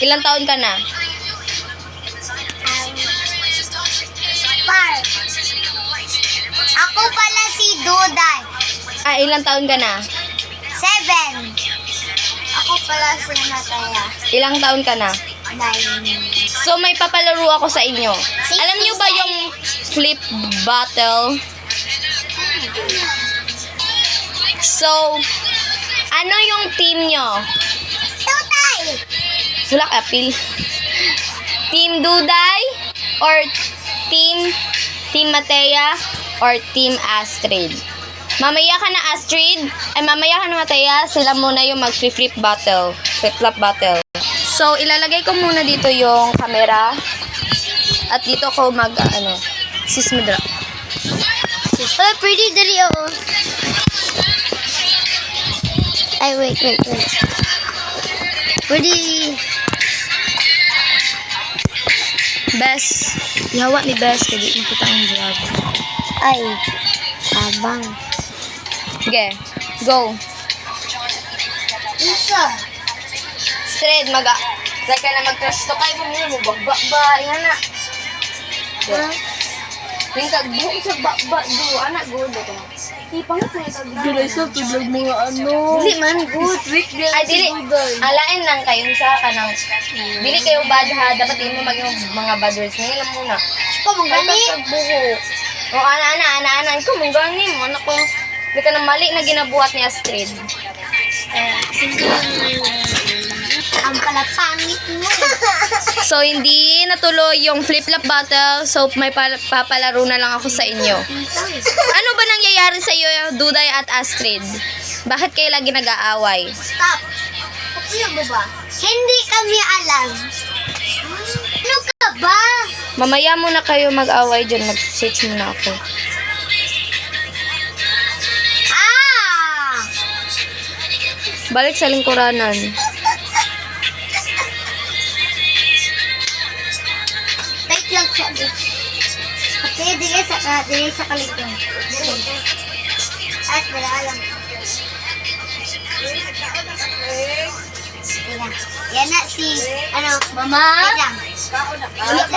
Ilang taon ka na? 5. Ako pala si Duday. Ilang taon ka na? 7. Ako pala si Mataya. Ilang taon ka na? 9. So, may papalaro ako sa inyo. Alam niyo ba yung flip bottle? So, ano yung team nyo? Duday. Wala ka, Pil. Team Duday? Or Team Matea? Or Team Astrid? Mamaya ka na, Astrid. Mamaya ka na, Matea. Sila muna yung mag-flip bottle. Flip-flop bottle. So, ilalagay ko muna dito yung camera. At dito ko sis mo dra. Oh, pretty dali oh. Ay, wait. Pretty. Bes. Yawa ni Bes. Kaya di makita ang vlog. Ay, abang. Okay. Go. Isa. Astrid, Dahil ka na mag-crush to kayo mo babba. Yan na. Yung kagbuhok sa babba. Anak, good. Ipangit na yung kagbuhok. Dili sa tudlag mga Dili man, good. Dili. Alain lang kayo sa kanang. Dili kayo bad ha. Dapat din mo maging mga bad words. Ngayon lang muna. Gani. Kagbuhok. O, ana. Ikaw mong gani mo. Anak ko. Hindi ka na mali na ginabuhat ni Astrid. Ang palapangit mo. So, hindi natuloy yung flip-flop battle. So, may papalaro na lang ako sa inyo. Ano ba nangyayari sa iyo, Duday at Astrid? Bakit kayo lagi nag-aaway? Stop. Ano mo ba? Hindi kami alam. Ano ka ba? Mamaya muna kayo mag-away dyan. Mag-search muna ako. Balik sa lingkuranan. Wait lang siya. Okay, dire sa kaligyan. At wala alam. Yan na si, Mama? Wait lang. Wait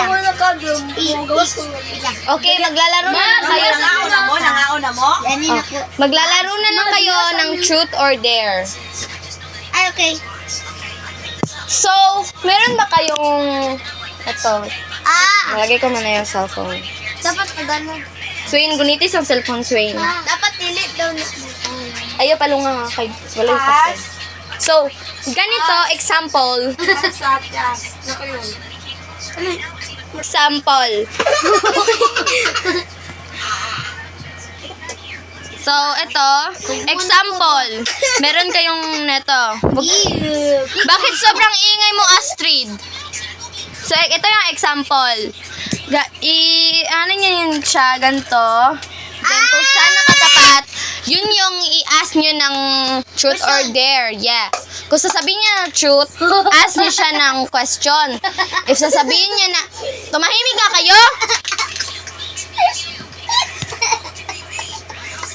lang. Okay, maglalaro na lang kayo. Nangauna mo? Yan na po. Maglalaro na lang kayo ng truth or dare. Ay, okay. So, meron ba kayong... Ito. Malagay ko muna yung cellphone. Dapat na gano'n. Swain, gunitis ang cellphone, Swain. Dapat delete daw na. Ayaw, palunga nga kay... Wala yung pastel. So, ganito, example. Sa atas. Ano yun? Example. So, ito, example. Meron kayong neto. Bakit sobrang ingay mo, Astrid? So, ito yung example. Ano yun siya, ganito. Then, kung saan nakatapat, yun yung i-ask nyo ng truth or dare. Yeah. Kung sasabihin niya ng truth, ask niyo siya ng question. If sasabihin niya na, tumahimik nga kayo?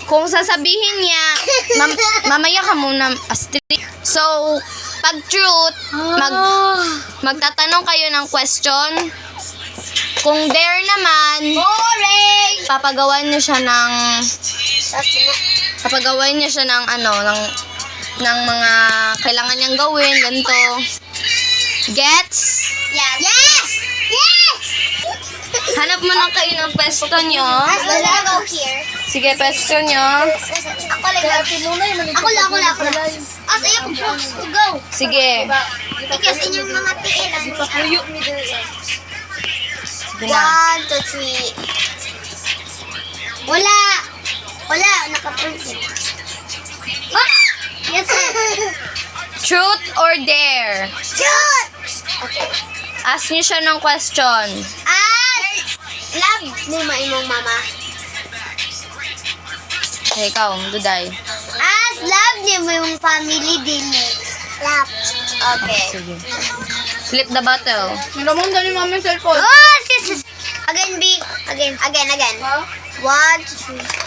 Kung sasabihin niya, mamaya ka muna, Astrid. So, pag truth, magtatanong kayo ng question. Kung dare naman, papagawan niyo siya ng ng mga kailangan niyang gawin, ganito. Gets? Yes! Yes! Yes! Hanap mo lang kayo ng pwesto nyo. Wala go here. Sige, pwesto nyo. Ako lang. Ako lang. Ayaw ko go. Sige. Because inyong mga tiil. Sige na. 1, 2, 3. Wala. Nakaprint. Yes, sir. Truth or dare? Shoot! Okay. Ask niyo siya ng question. Love mo imong mama. Okay, ikaw, Duday. Love niyo mo yung family din. Love. Okay. Sige. Flip the bottle. Naramon dali mami cellphone. Oh, sis. Again, B. Again. 1, 2, 3.